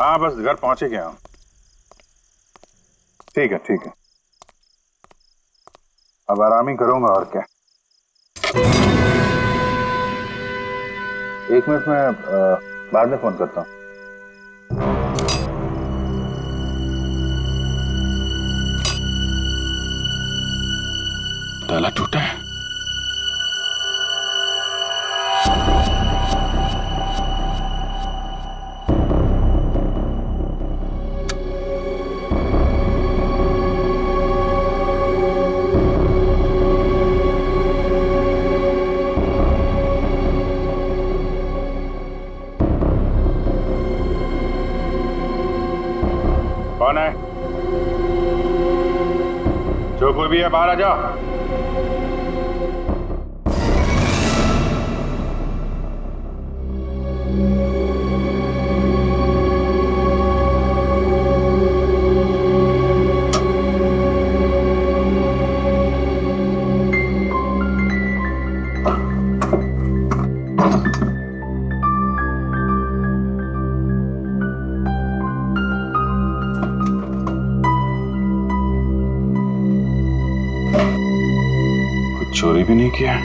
हाँ बस घर पहुंचे गया हूँ। ठीक है ठीक है, अब आराम ही करूंगा और क्या। एक मिनट में बाद में फोन करता हूँ। ताला टूटा है। कौन है? जो कोई भी है बाहर आ जाओ। चोरी भी नहीं किया,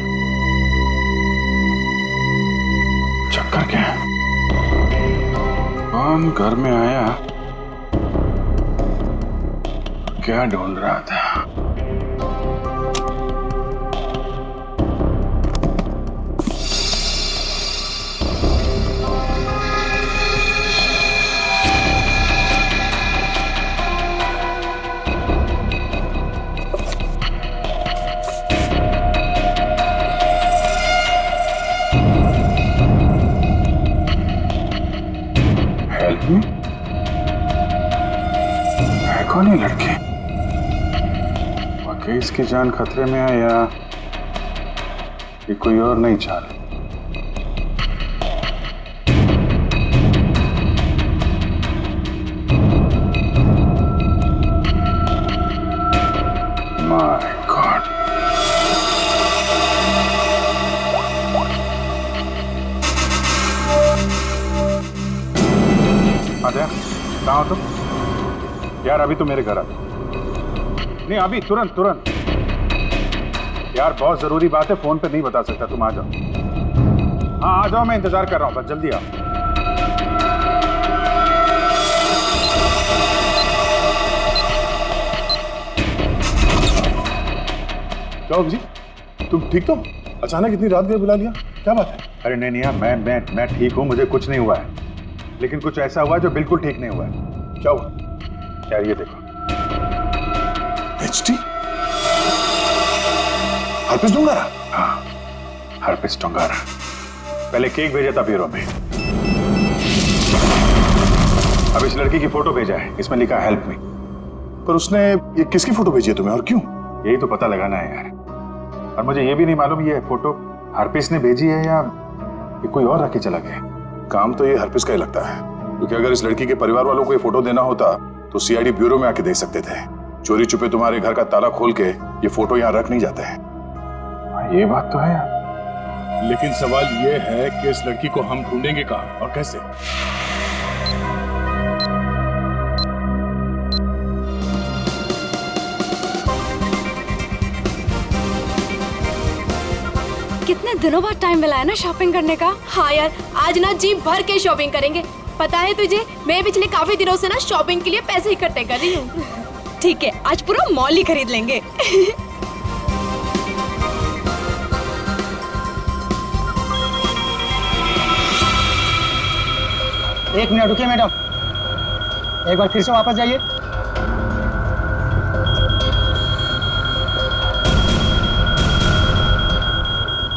चक्कर क्या है? कौन घर में आया, क्या ढूंढ रहा था? है कौन ये लड़के? वाकई इसकी जान खतरे में है या ये कोई और नहीं चाल? माय गॉड, आद्या कहाँ हो तुम? यार अभी तो मेरे घर आ। नहीं अभी तुरंत तुरंत यार, बहुत जरूरी बात है, फोन पे नहीं बता सकता। तुम आ जाओ। हाँ आ जाओ, मैं इंतजार कर रहा हूँ, बस जल्दी आओ। क्या जी, तुम ठीक तो? अचानक इतनी रात में बुला लिया, क्या बात है? अरे नहीं यार, मैं ठीक हूँ, मुझे कुछ नहीं हुआ है, लेकिन कुछ ऐसा हुआ जो बिल्कुल ठीक नहीं हुआ है। क्या हुआ? यार ये देखो। एचटी? हरपिस डोंगारा? हाँ हरपिस डोंगारा। पहले केक भेजा था ब्यूरो में, अब इस लड़की की फोटो भेजा है, इसमें लिखा हेल्प मी। पर उसने ये किसकी फोटो भेजी है तुम्हें और क्यों? यही तो पता लगाना है यार, और मुझे ये भी नहीं मालूम ये फोटो हरपिस ने भेजी है या ये कोई और रख के चला गया। काम तो ये हरपिस का ही लगता है, क्योंकि अगर इस लड़की के परिवार वालों को ये फोटो देना होता तो सीआईडी ब्यूरो में आके दे सकते थे। चोरी छुपे तुम्हारे घर का ताला खोल के ये फोटो यहाँ रख नहीं जाते हैं। ये बात तो है यार, लेकिन सवाल ये है कि इस लड़की को हम ढूंढेंगे कहाँ और कैसे? कितने दिनों बाद टाइम मिला है ना शॉपिंग करने का। हाँ यार, आज ना जी भर के शॉपिंग करेंगे। पता है तुझे, मैं पिछले काफी दिनों से ना शॉपिंग के लिए पैसे इकट्ठे कर रही हूँ। ठीक है, आज पूरा मॉल ही खरीद लेंगे। एक मिनट रुकिए मैडम, एक बार फिर से वापस जाइए।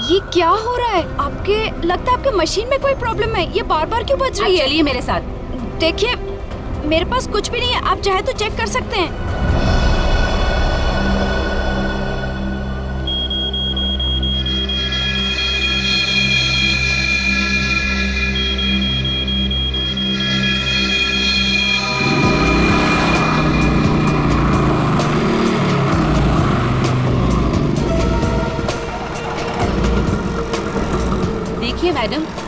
ये क्या हो रहा है? आपके लगता है आपके मशीन में कोई प्रॉब्लम है, ये बार बार क्यों बज रही है? चलिए मेरे साथ। देखिए मेरे पास कुछ भी नहीं है, आप चाहे तो चेक कर सकते हैं। देखिए मैडम,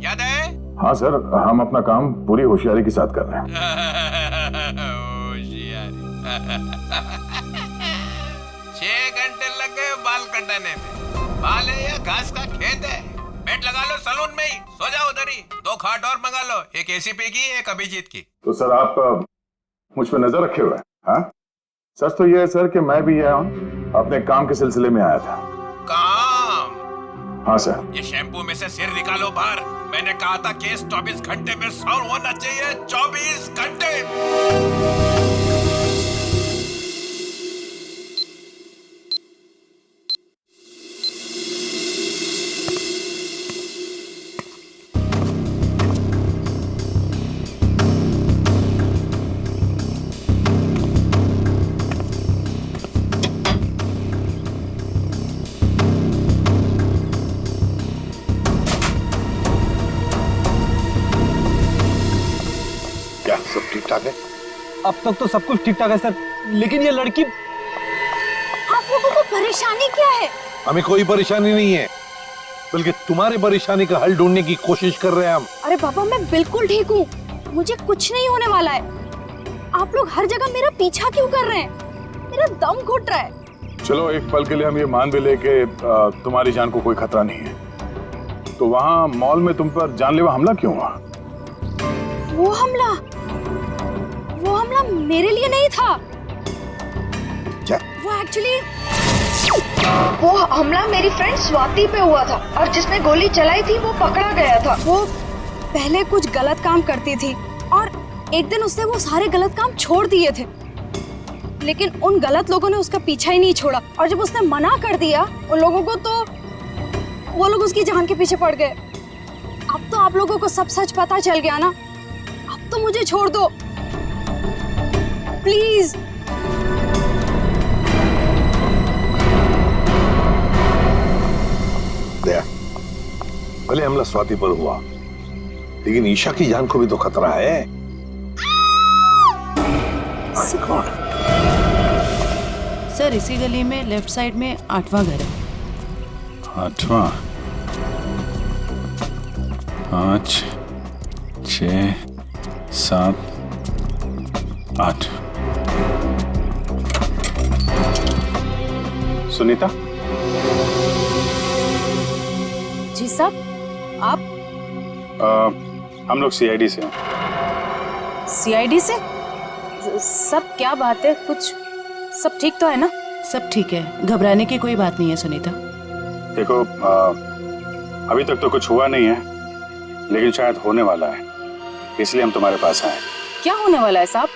याद है? हाँ सर, हम अपना काम पूरी होशियारी के साथ कर रहे हैं। होशियारी। 6 घंटे लग गए बाल कटाने में। बाल है या घास का खेत है? बेड लगा लो सलून में ही, सो जाओ उधर ही। 2 खाट और मंगा लो, एक एसीपी की, एक अभिजीत की। तो सर आप मुझ पर नजर रखे हुए हैं? हाँ, सच तो ये है सर कि मैं भी यहाँ अपने काम के सिलसिले में आया था। काम? हाँ सर। ये शैम्पू में से सिर निकालो बाहर। मैंने कहा था केस 24 घंटे में सॉल्व होना चाहिए। 24 घंटे। सब ठीक ठाक है? अब तक तो सब कुछ ठीक ठाक है सर, लेकिन ये लड़की। आप लोगों को परेशानी क्या है? हमें कोई परेशानी नहीं है, बल्कि तुम्हारी परेशानी का हल ढूंढने की कोशिश कर रहे हैं हम। अरे पापा, मैं बिल्कुल ठीक हूँ, मुझे कुछ नहीं होने वाला है। आप लोग हर जगह मेरा पीछा क्यों कर रहे हैं? मेरा दम घुट रहा है। चलो एक पल के लिए हम ये मान भी ले कि तुम्हारी जान को कोई खतरा नहीं है, तो वहाँ मॉल में तुम पर जानलेवा हमला क्यों हुआ? वो हमला मेरे लिए नहीं था। क्या? वो हमला मेरी फ्रेंड स्वाति पे हुआ था, और जिसने गोली चलाई थी वो पकड़ा गया था। वो पहले कुछ गलत काम करती थी और एक दिन उसने वो सारे गलत काम छोड़ दिए थे, लेकिन उन गलत लोगों ने उसका पीछा ही नहीं छोड़ा। और जब उसने मना कर दिया उन लोगों को, तो वो लोग उसकी जान के पीछे पड़ गए। अब तो आप लोगों को सब सच पता चल गया ना, अब तो मुझे छोड़ दो प्लीज। दया, भले हमला स्वाति पर हुआ, लेकिन ईशा की जान को भी तो खतरा है। सर, इसी गली में लेफ्ट साइड में 8वां घर है। 8वां? 5, 6, 7, 8। सुनीता? जी साहब, आप? हम लोग सीआईडी से हैं। सीआईडी से? सब क्या बात है? कुछ सब ठीक तो है ना? सब ठीक है, घबराने की कोई बात नहीं है सुनीता। देखो, अभी तक तो कुछ हुआ नहीं है, लेकिन शायद होने वाला है, इसलिए हम तुम्हारे पास आए। क्या होने वाला है साहब?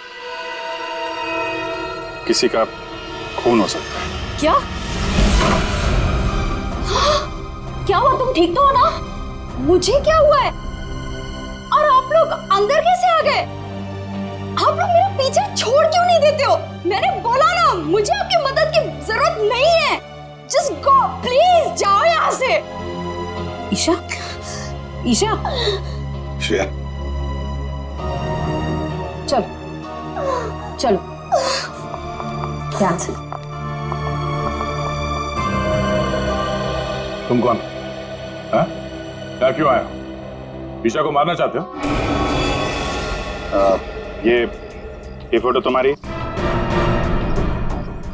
किसी का खून हो सकता है। क्या? क्या हुआ? तुम ठीक तो हो ना? मुझे क्या हुआ है? और आप लोग अंदर कैसे आ गए? आप लोग मेरा पीछे छोड़ क्यों नहीं देते हो? मैंने बोला ना, मुझे आपकी मदद की जरूरत नहीं है। जस्ट गो प्लीज, जाओ यहाँ से। ईशा, ईशा, श्रेया, चलो चलो ध्यान से। तुम कौन? हाँ? क्या क्यों आए हो? ईशा को मारना चाहते हो? ये फोटो तुम्हारी?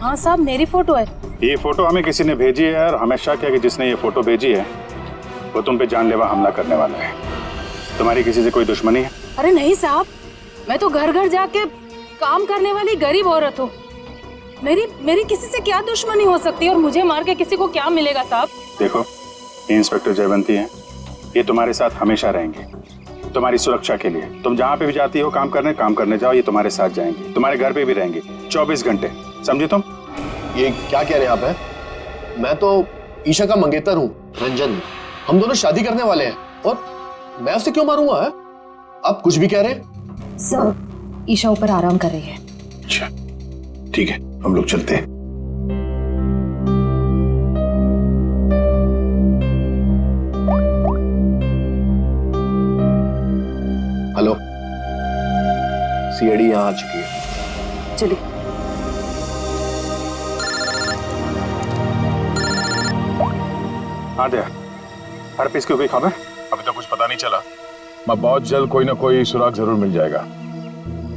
हाँ साहब, मेरी फोटो है। ये फोटो हमें किसी ने भेजी है और हमें शक है कि जिसने ये फोटो भेजी है वो तुम पे जानलेवा हमला करने वाला है। तुम्हारी किसी से कोई दुश्मनी है? अरे नहीं साहब, मैं तो घर घर जाके काम करने वाली गरीब औरत हूँ। मेरी किसी से क्या दुश्मनी हो सकती है, और मुझे मार के किसी को क्या मिलेगा साहब? देखो, ये इंस्पेक्टर जयवंती है, ये तुम्हारे साथ हमेशा रहेंगे, तुम्हारी सुरक्षा के लिए। तुम जहाँ पे भी जाती हो काम करने जाओ, ये तुम्हारे साथ जाएंगे, तुम्हारे घर पे भी रहेंगे 24 घंटे, समझे तुम? ये क्या कह रहे हैं आप? हैं? मैं तो ईशा का मंगेतर हूँ, रंजन। हम दोनों शादी करने वाले हैं, और मैं उसे क्यों मारूंगा? है? आप कुछ भी कह रहे हैं? सर, ईशा ऊपर आराम कर रही है। अच्छा ठीक है, हम लोग चलते हैं। हेलो, सीआईडी यहाँ आ चुकी है। चलिए। हाँ दया, हर पीस की कोई खबर? अभी तक कुछ पता नहीं चला, मैं बहुत जल्द कोई ना कोई सुराग जरूर मिल जाएगा।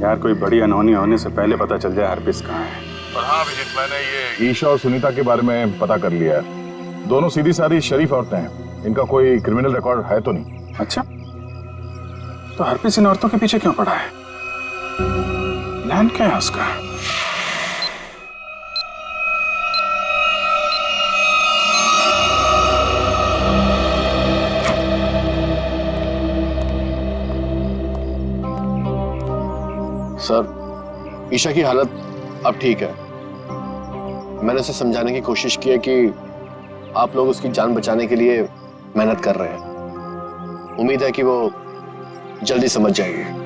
यार कोई बड़ी अनहोनी होने से पहले पता चल जाए हरपिस कहाँ है। और हाँ अभिजीत, मैंने ये ईशा और सुनीता के बारे में पता कर लिया है। दोनों सीधी सादी शरीफ औरतें हैं, इनका कोई क्रिमिनल रिकॉर्ड है तो नहीं। अच्छा, तो हरपिस इन औरतों के पीछे क्यों पड़ा है? प्लान क्या है उसका? सर, ईशा की हालत अब ठीक है। मैंने उसे समझाने की कोशिश की है कि आप लोग उसकी जान बचाने के लिए मेहनत कर रहे हैं। उम्मीद है कि वो जल्दी समझ जाएगी।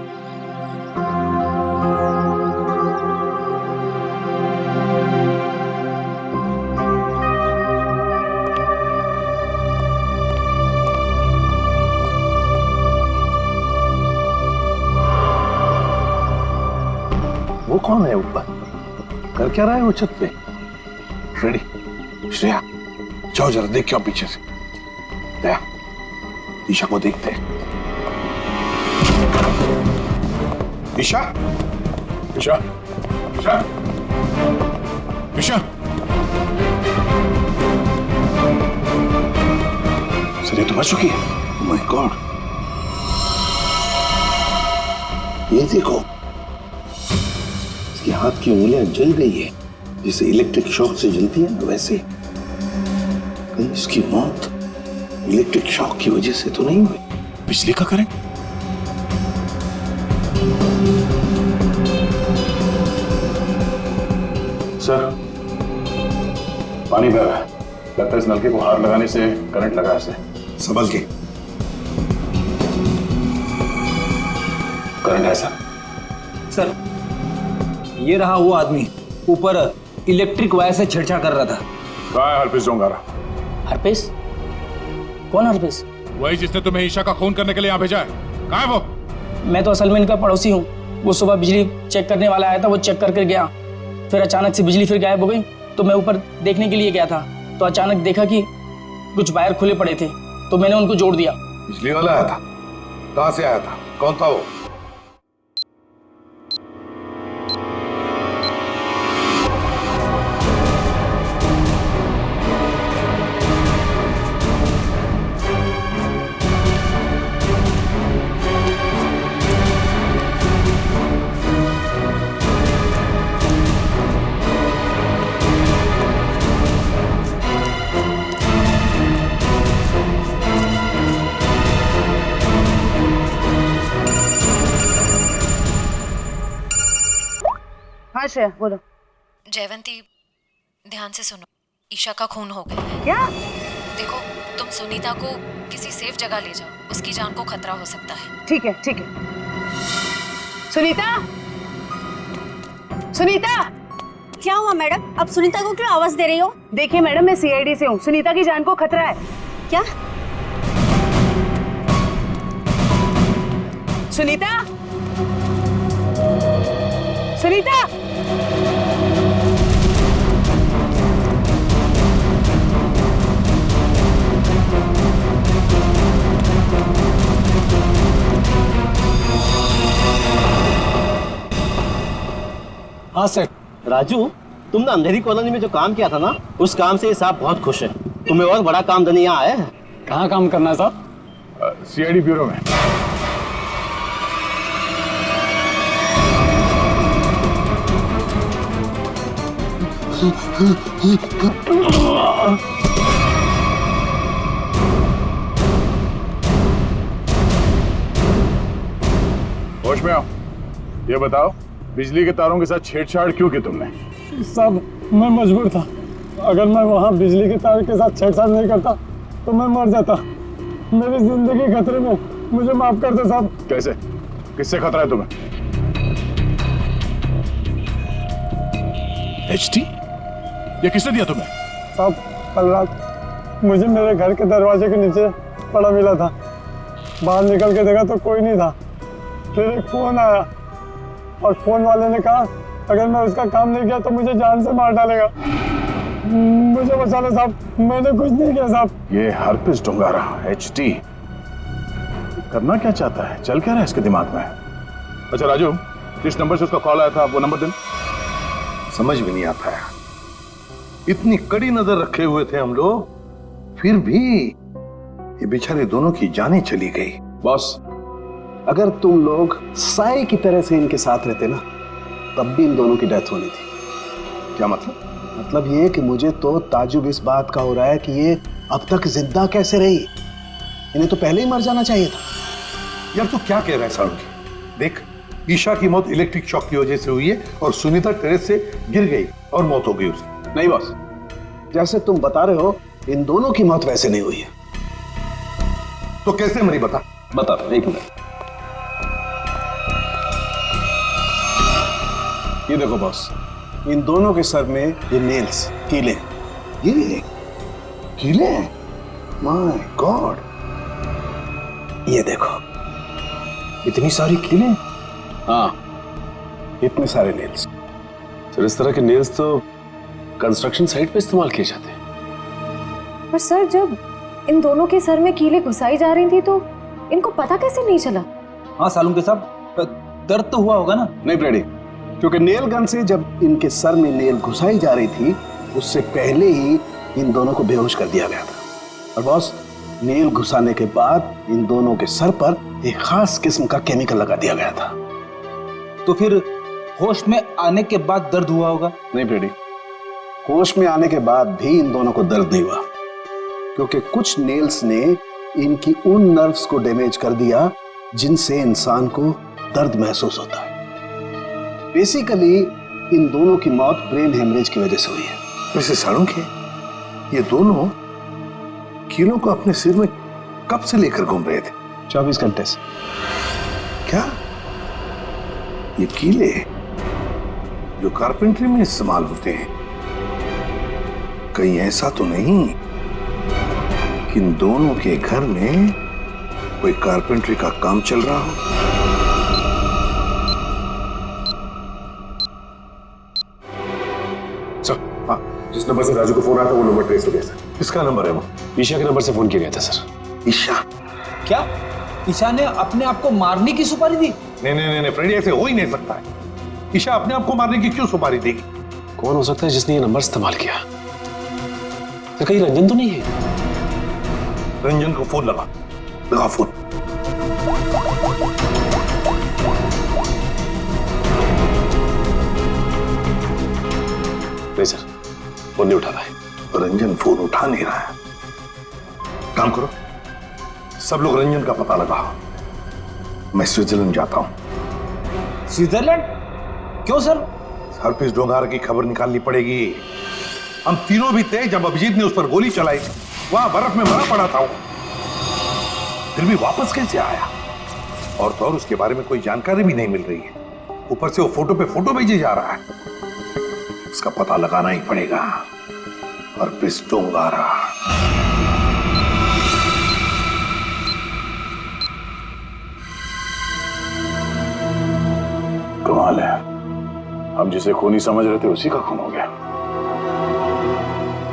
वो कौन है ऊपर? कर क्या रहा है वो छत पे? फ्रेडी, श्रेया, जाओ जरा देख क्या पीछे से। दया, ईशा को देखते हैं। ईशा, ईशा, ईशा, ईशा। सर ये तो मर चुकी है। ओह माय गॉड, ये देखो, इसके हाथ की उंगलियां जल गई है, जैसे इलेक्ट्रिक शॉक से जलती है ना वैसे। कहीं इसकी मौत इलेक्ट्रिक शॉक की वजह से तो नहीं हुई? बिजली का करंट? सर, पानी बह रहा है। लगता है इस नलके को हाथ लगाने से करंट लगा है। संभल के। करंट है सर। सर, ये रहा वो आदमी, ऊपर इलेक्ट्रिक वायर से छेड़छाड़ कर रहा था। कहाँ है हरपिस डोंगारा? हरपिस? कौन हरपिस? वही जिसने तुम्हें ईशा का खून करने के लिए यहाँ भेजा है। कहाँ है वो? मैं तो असल में इनका पड़ोसी हूँ। वो सुबह बिजली चेक करने वाला आया था, वो चेक करके गया, फिर अचानक से बिजली फिर गायब हो गई। तो मैं ऊपर देखने के लिए गया था, तो अचानक देखा कि कुछ वायर खुले पड़े थे, तो मैंने उनको जोड़ दिया। बिजली वाला आया था? कहाँ से आया था? कौन था वो? हाँ श्रेया, बोलो। जयवंती, ध्यान से सुनो। ईशा का खून हो गया है। क्या? देखो, तुम सुनीता को किसी सेफ जगह ले जाओ, उसकी जान को खतरा हो सकता है। ठीक है, ठीक है। सुनीता, सुनीता। क्या हुआ मैडम? अब सुनीता को क्यों आवाज दे रही हो? देखिए मैडम, मैं सीआईडी से हूँ। सुनीता की जान को खतरा है। क्या? सुनीता, सुनीता। हाँ सर। राजू, तुमने अंधेरी कॉलोनी में जो काम किया था ना, उस काम से साहब बहुत खुश है। तुम्हें और बड़ा काम देने यहाँ आए हैं। कहाँ काम करना है साहब? सीआईडी ब्यूरो में। होश में आओ। ये बताओ, बिजली के तारों के साथ छेड़छाड़ क्यों की तुमने? साहब, मैं मजबूर था। अगर मैं वहाँ बिजली के तार के साथ छेड़छाड़ नहीं करता तो मैं मर जाता। मेरी जिंदगी खतरे में, मुझे माफ कर दो साहब। कैसे? किससे खतरा है तुम्हें? एचटी? ये किसने दिया तुम्हें? साहब, कल रात मुझे मेरे घर के दरवाजे के नीचे पड़ा मिला था। बाहर निकल के देखा तो कोई नहीं था। फिर एक फोन आया और फोन वाले ने कहा अगर मैं उसका काम नहीं किया तो मुझे जान से मार डालेगा। मुझे बचा लो साहब, मैंने कुछ नहीं किया साहब। ये हरपिस डोंगारा, एचटी, करना क्या चाहता है, चल क्या रहा है इसके दिमाग में? अच्छा राजू, जिस नंबर से उसका कॉल आया था वो नंबर देना। समझ में नहीं आता है, इतनी कड़ी नजर रखे हुए थे हम लोग, फिर भी ये बेचारे दोनों की जानें चली गई। बॉस, अगर तुम लोग साए की तरह से इनके साथ रहते ना, तब भी इन दोनों की डेथ होनी थी। क्या मतलब? मतलब ये कि मुझे तो ताजुब इस बात का हो रहा है कि ये अब तक जिंदा कैसे रही। इन्हें तो पहले ही मर जाना चाहिए था। यार तू क्या कह रहा है सालुंकी? देख, ईशा की मौत इलेक्ट्रिक शॉक की वजह से हुई है और सुनीता टेरेस से गिर गई और मौत हो गई उसकी। नहीं बॉस, जैसे तुम बता रहे हो इन दोनों की मौत वैसे नहीं हुई है। तो कैसे मरी बता? बता, एक मिनट। ये देखो बॉस, इन दोनों के सर में ये नेल्स, कीले। ये कीले? माय गॉड, ये देखो, इतनी सारी कीले। हाँ, इतने सारे नेल्स। सर इस तरह के नेल्स तो कंस्ट्रक्शन साइट पे इस्तेमाल किए जाते हैं। पर सर, जब इन दोनों के सर में कीले घुसाई जा रही थी तो इनको पता कैसे नहीं चला? हाँ सालुंके साहब, दर्द तो हुआ होगा ना? नहीं ब्रेडी, क्योंकि नेल गन से जब इनके सर में नेल घुसाई जा रही थी उससे पहले ही इन दोनों को बेहोश कर दिया गया था। और बॉस, नेल घुसाने के बाद इन दोनों के सर पर एक खास किस्म का केमिकल लगा दिया गया था। तो फिर होश में आने के बाद दर्द हुआ होगा? नहीं ब्रेडी, होश में आने के बाद भी इन दोनों को दर्द नहीं हुआ, क्योंकि कुछ नेल्स ने इनकी उन नर्व्स को डैमेज कर दिया जिनसे इंसान को दर्द महसूस होता है। बेसिकली इन दोनों की मौत ब्रेन हेमरेज की वजह से हुई है। वैसे सालुंकी, ये दोनों कीलों को अपने सिर में कब से लेकर घूम रहे थे? 24 घंटे से। क्या ये कीले जो कारपेंट्री में इस्तेमाल होते हैं, कहीं ऐसा तो नहीं कि इन दोनों के घर में कोई कारपेंट्री का काम चल रहा हो? सर, हाँ, जिस नंबर से राजू को फोन आया था वो नंबर ट्रेस हो गया सर। किसका नंबर है वो? ईशा के नंबर से फोन किया गया था सर। ईशा? क्या ईशा ने अपने आप को मारने की सुपारी दी? नहीं फ्रेडी, ऐसे हो ही नहीं सकता है। ईशा अपने आप को मारने की क्यों सुपारी देगी? कौन हो सकता है जिसने ये नंबर इस्तेमाल किया? तो कहीं रंजन तो नहीं है? रंजन को फोन लगा फोन। नहीं सर, फोन नहीं उठा रहा है। रंजन फोन उठा नहीं रहा है। काम करो, सब लोग रंजन का पता लगाओ। मैं स्विट्जरलैंड जाता हूं। स्विट्जरलैंड? क्यों सर? हरप्रीत डोंगार की खबर निकालनी पड़ेगी। हम तीनों भी थे जब अभिजीत ने उस पर गोली चलाई, वहां बर्फ में मरा पड़ा था वो, फिर भी वापस कैसे आया? और तो और उसके बारे में कोई जानकारी भी नहीं मिल रही है। ऊपर से वो फोटो पे फोटो भेजे जा रहा है। उसका पता लगाना ही पड़ेगा। हरप्रीत डोंगारा। कमाल है, हम जिसे खूनी समझ रहे थे उसी का खून हो गया।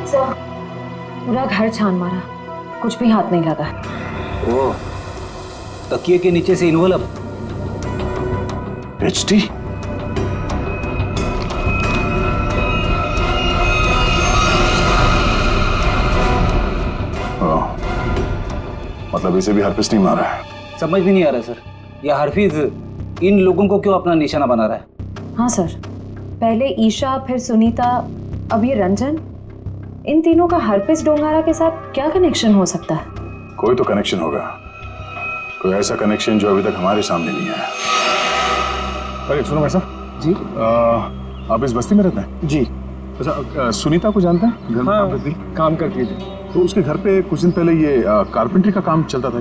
सर, पूरा घर छान मारा, कुछ भी हाथ नहीं लगा। ओह, तकिए के नीचे से इन्वॉल्व। एचटी? मतलब इसे भी हरप्रीत नहीं मारा है? समझ भी नहीं आ रहा सर, यह हरफीज इन लोगों को क्यों अपना निशाना बना रहा है? हाँ सर, पहले ईशा, फिर सुनीता, अब ये रंजन। इन तीनों का हरप्रीत डोंगारा के साथ क्या कनेक्शन हो सकता है? कोई तो कनेक्शन होगा, कोई ऐसा कनेक्शन जो अभी तक हमारे सामने नहीं आया। अरे सुनो भाई साहब जी, आप इस बस्ती में रहते हैं? जी। अच्छा, सुनीता को जानते हैं? घर में काम करती? काम करती है। तो उसके घर पे कुछ दिन पहले ये कारपेंट्री का काम चलता था।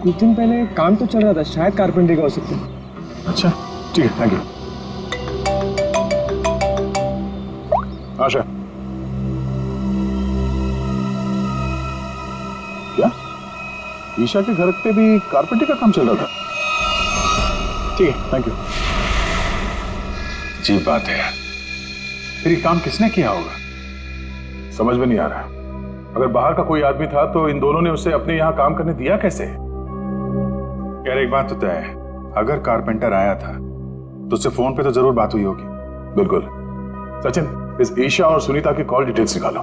कुछ दिन पहले काम तो चल रहा था, शायद कारपेंट्री का हो सकता है। अच्छा ठीक है, थैंक यू। आशा, क्या ईशा के घर पे भी कारपेंट्री का काम चल रहा था? ठीक है, थैंक यू। अजीब बात है, फिर ये काम किसने किया होगा, समझ में नहीं आ रहा। अगर बाहर का कोई आदमी था तो इन दोनों ने उसे अपने यहाँ काम करने दिया कैसे? यार एक बात तो तय है, अगर कारपेंटर आया था तो उससे फोन पे तो जरूर बात हुई होगी। बिल्कुल। सचिन, इस ईशा और सुनीता की कॉल डिटेल्स निकालो।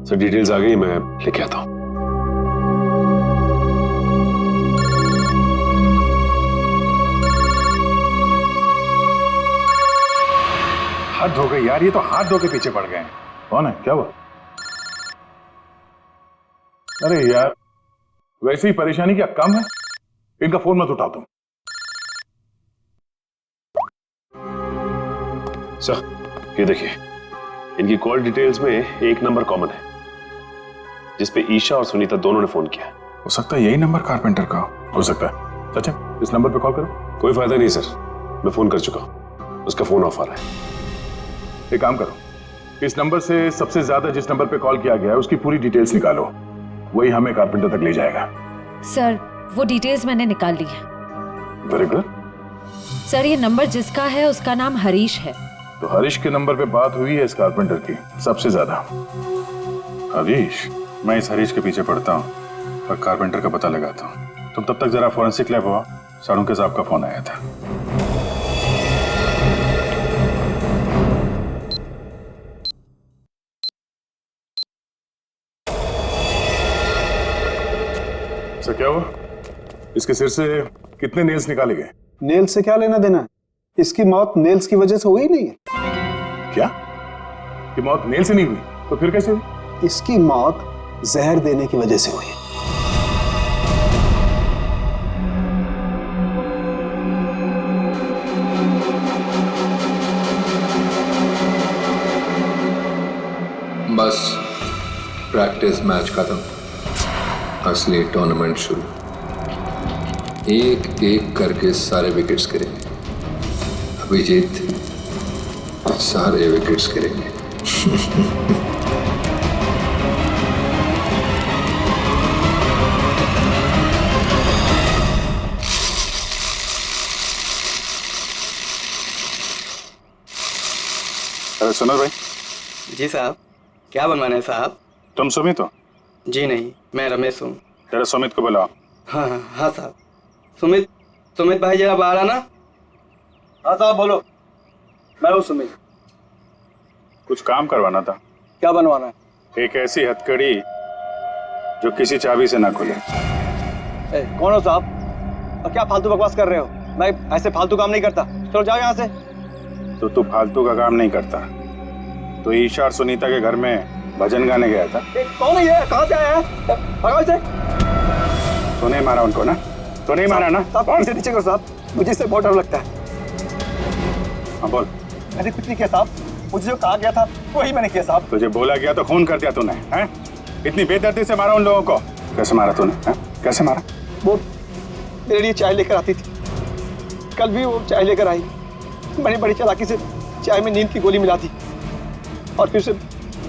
सर डिटेल्स आ गई, मैं लेके आता हूँ। हाथ धो गए यार, ये तो हाथ धो के पीछे पड़ गए हैं। कौन है, क्या हुआ? अरे यार, वैसे ही परेशानी क्या कम है? इनका फोन मत उठाओ तुम। सर ये देखिए, इनकी कॉल डिटेल्स में एक नंबर कॉमन है जिसपे ईशा और सुनीता दोनों ने फोन किया। हो सकता है यही नंबर कारपेंटर का हो सकता है। सचिन, इस नंबर पे कॉल करो। कोई फायदा नहीं सर, मैं फोन कर चुका हूं, उसका फोन ऑफ आ रहा है। एक काम करो, इस नंबर से सबसे ज्यादा जिस नंबर पे कॉल किया गया है उसकी पूरी डिटेल्स निकालो, वही हमें कारपेंटर तक ले जाएगा। सर वो डिटेल्स मैंने निकाल ली है। Very good. सर ये नंबर जिसका है उसका नाम हरीश है। तो हरीश के नंबर पे बात हुई है इस कारपेंटर की सबसे ज्यादा। हरीश? मैं इस हरीश के पीछे पड़ता हूँ और कारपेंटर का पता लगाता हूँ। तुम तब तक जरा फॉरेंसिक लैब हुआ, साड़ू साहब का फोन आया था। सर क्या हुआ? इसके सिर से कितने नेल्स निकाले गए? नेल्स से क्या लेना देना? इसकी मौत नेल्स की वजह से हुई नहीं है। क्या? ये मौत नेल से नहीं हुई तो फिर कैसे हुई? इसकी मौत जहर देने की वजह से हुई। बस प्रैक्टिस मैच खत्म, असली टूर्नामेंट शुरू। एक एक करके सारे विकेट्स गिरेंगे। अभिजीत सारे विकेट्स गिरेंगे। अरे सुनो भाई। जी साहब, क्या बनवाना है साहब? तुम सुमित हो? जी नहीं, मैं रमेश हूँ। जरा सुमित को बुलाओ। हाँ हाँ हाँ साहब। सुमित भाई जरा बाहर आना। हाँ साहब बोलो। मैं हूँ सुमित। कुछ काम करवाना था। क्या बनवाना है? एक ऐसी हथकड़ी जो किसी चाबी से ना खुले। कौन हो साहब? और क्या फालतू बकवास कर रहे हो? मैं ऐसे फालतू काम नहीं करता। चलो जाओ यहाँ से। तो तू फालतू का काम नहीं करता तो ईशा और सुनीता के घर में भजन गाने गया था। कौन है ये? कहाँ से आया है? भगाओ इसे। तो नहीं मारा उनको ना? तो नहीं मारा ना? साहब इसे नीचे करो साहब, मुझे इससे बहुत डर लगता है। हाँ बोल। मैंने कुछ नहीं किया साहब, मुझे जो कहा गया था वही मैंने किया साहब। तुझे बोला गया तो खून कर दिया तूने, हैं? इतनी बेदर्दी से मारा उन लोगों को। कैसे मारा तूने, हैं? कैसे मारा? वो मेरे लिए चाय लेकर आती थी, कल भी वो चाय लेकर आई। मैंने बड़ी चालाकी से चाय में नींद की गोली मिला दी और फिर उसे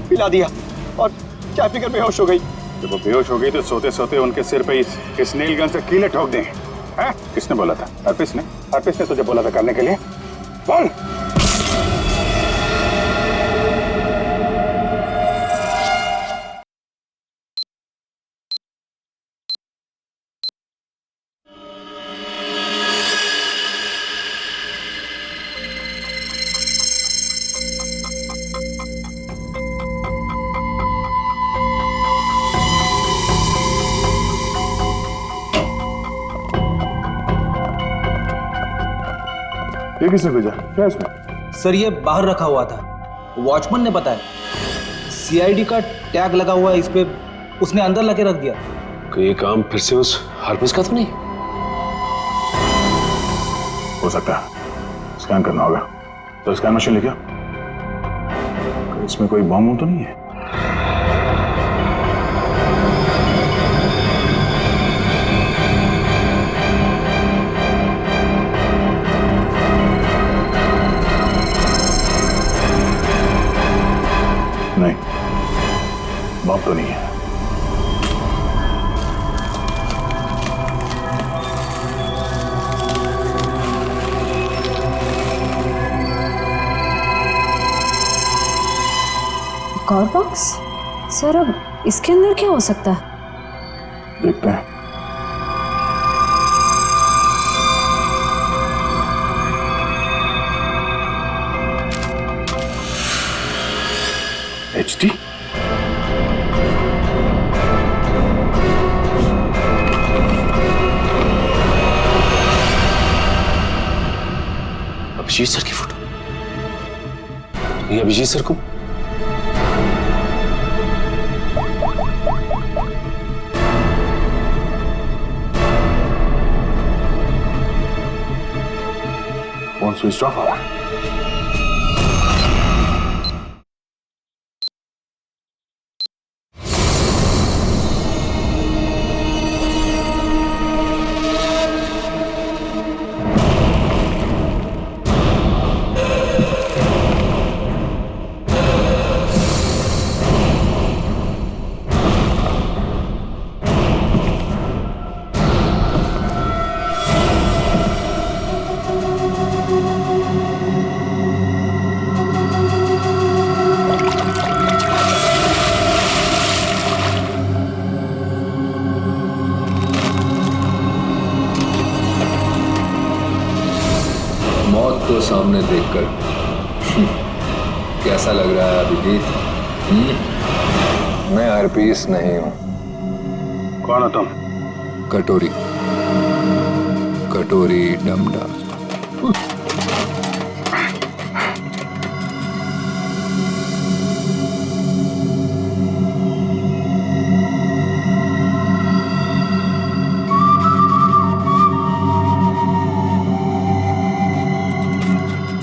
पिला दिया और चाय पीकर बेहोश हो गई। जब वो बेहोश हो गई तो सोते सोते उनके सिर पे इस नील गन से कीले ठोक दें, हैं? किसने बोला था? हरप्रीत ने? हरप्रीत ने तुझे बोला था करने के लिए? बोल। ये किसने भेजा? क्या इसमें? सर ये बाहर रखा हुआ था, वॉचमैन ने बताया। सीआईडी का टैग लगा हुआ है इस पे, उसने अंदर लगे रख दिया। कि ये काम फिर से उस हरप्रीत का तो नहीं? हो सकता है, स्कैन करना होगा। तो स्कैन मशीन लेके आओ। इसमें कोई बम तो नहीं है? नहीं, बम तो नहीं है। एक और बॉक्स? सर अब इसके अंदर क्या हो सकता है? देखते हैं। PhD? अभिजीत सर की फोटो। ये अभिजीत सर को फोन स्विच ऑफ आ रहा है। मौत को सामने देखकर कैसा लग रहा है अभिजीत? मैं हरपीस नहीं हूं। कौन हो तुम? कटोरी, कटोरी डमडा।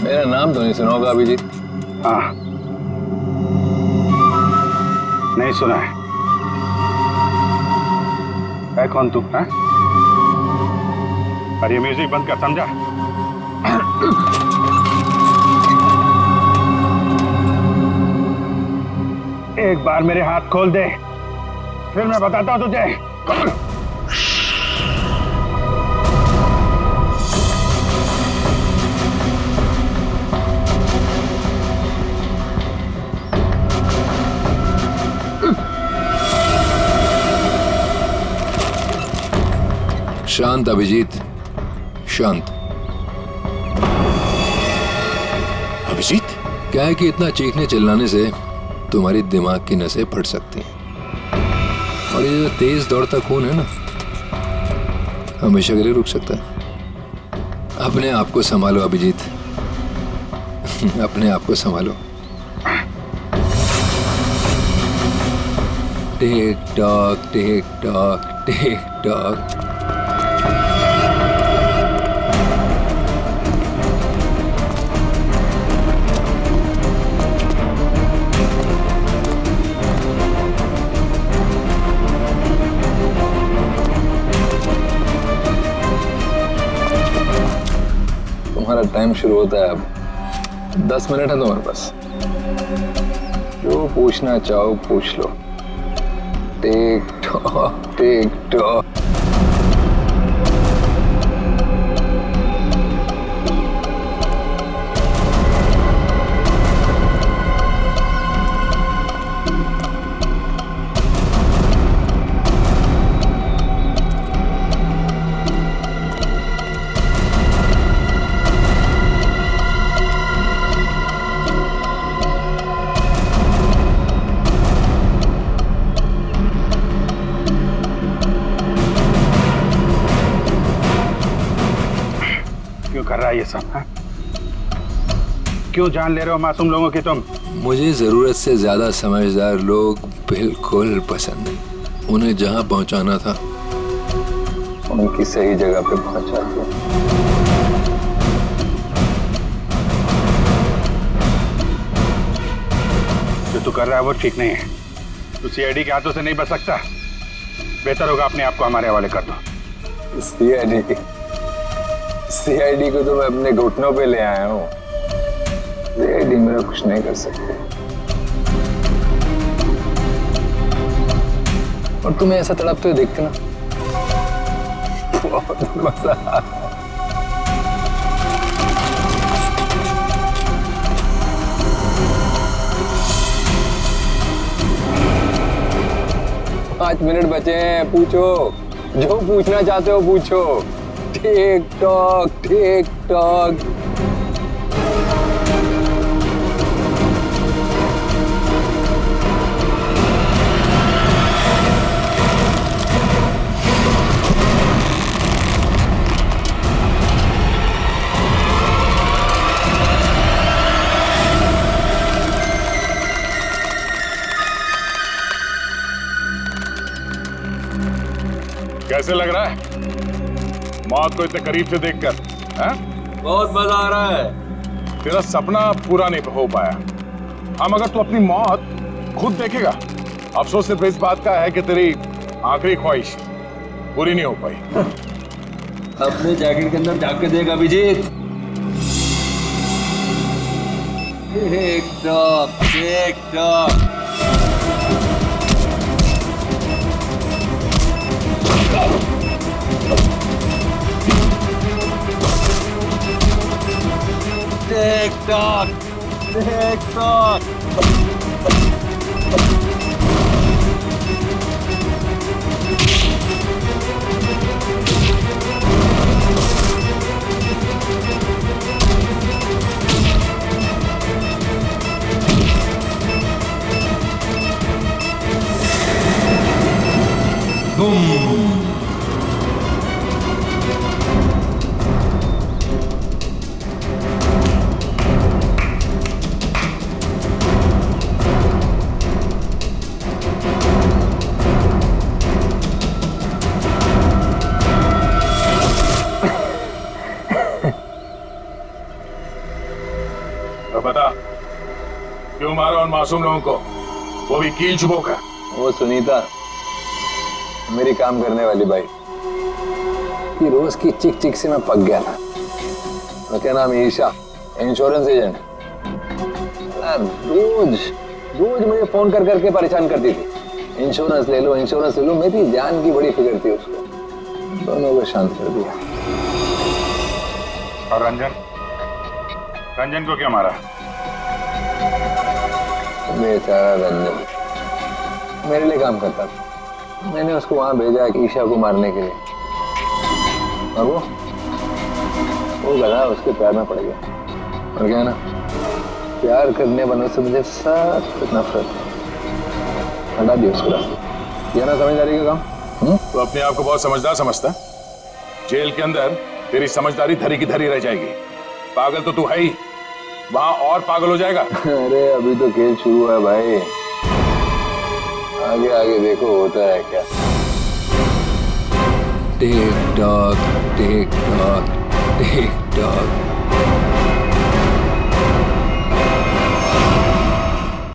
मेरा नाम तो नहीं सुना होगा अभिजीत? हाँ, नहीं सुना है कौन तू? है? और ये म्यूजिक बंद कर, समझा? एक बार मेरे हाथ खोल दे, फिर मैं बताता हूं तुझे। शांत अभिजीत, शांत। अभिजीत? क्या है कि इतना चीखने चिल्लाने से तुम्हारी दिमाग की नसें फट सकती हैं, और ये जो तेज दौड़ता खून है ना, हमेशा के लिए रुक सकता है। अपने आप को संभालो अभिजीत, अपने आप को संभालो। Tick tock, tick tock, tick tock. तुम्हारा टाइम शुरू होता है अब। 10 मिनट है तुम्हारे पास, जो पूछना चाहो पूछ लो। Tick tock, tick tock. कर रहा है ये सब? है? क्यों जान ले रहे हो मासूम लोगों की तुम? मुझे जरूरत से ज्यादा समझदार लोग बिल्कुल पसंद नहीं। उन्हें जहां पहुंचाना था उनकी सही जगह पे पहुंचा दिया। जो तू कर रहा है वो ठीक नहीं है। तू सीआईडी के हाथों से नहीं बच सकता। बेहतर होगा अपने आप को हमारे हवाले कर दो। सीआईडी को तो मैं अपने घुटनों पे ले आया हूँ। सीआईडी मेरा कुछ नहीं कर सकते। और तुम्हें ऐसा तड़पते हुए देखते ना, बहुत मजा आता है। 5 मिनट बचे हैं, पूछो जो पूछना चाहते हो पूछो। Tick tock, tick tock. कैसे लग रहा है मौत को इतने करीब से देखकर? बहुत मजा आ रहा है। तेरा सपना पूरा नहीं हो पाया। हम अगर तू अपनी मौत खुद देखेगा, अफसोस सिर्फ इस बात का है कि तेरी आखिरी ख्वाहिश पूरी नहीं हो पाई। अपने जैकेट के अंदर झांक के देख अभिजीत। Tick tock. तो बता क्यों मारा उन मासूम लोगों को, वो भी कील चुबो कर? वो सुनीता मेरी काम करने वाली बाई कि रोज की चिक चिक से मैं पक गया था। उसका नाम ईशा, इंश्योरेंस एजेंट। रोज मुझे फोन कर करके परेशान करती थी, इंश्योरेंस ले लो इंश्योरेंस ले लो। मेरी जान की बड़ी फिक्र थी उसको, दोनों को शांत कर दिया। और रंजन को क्या मारा? बेचारा रंजन मेरे लिए काम करता था, मैंने उसको वहां भेजा ईशा को मारने के लिए, और वो गधा उसके प्यार में पड़ गया। और क्या ना, प्यार करने वालों से मुझे सख्त नफरत है, हटा दिया उसको रास्ते। यह ना समझदारी का काम। तो अपने आप को बहुत समझदार समझता, जेल के अंदर तेरी समझदारी धरी की धरी रह जाएगी। पागल तो तू है ही, वहां और पागल हो जाएगा। अरे अभी तो खेल शुरू है भाई, आगे आगे देखो होता है क्या। Tick tock tick tock tick tock.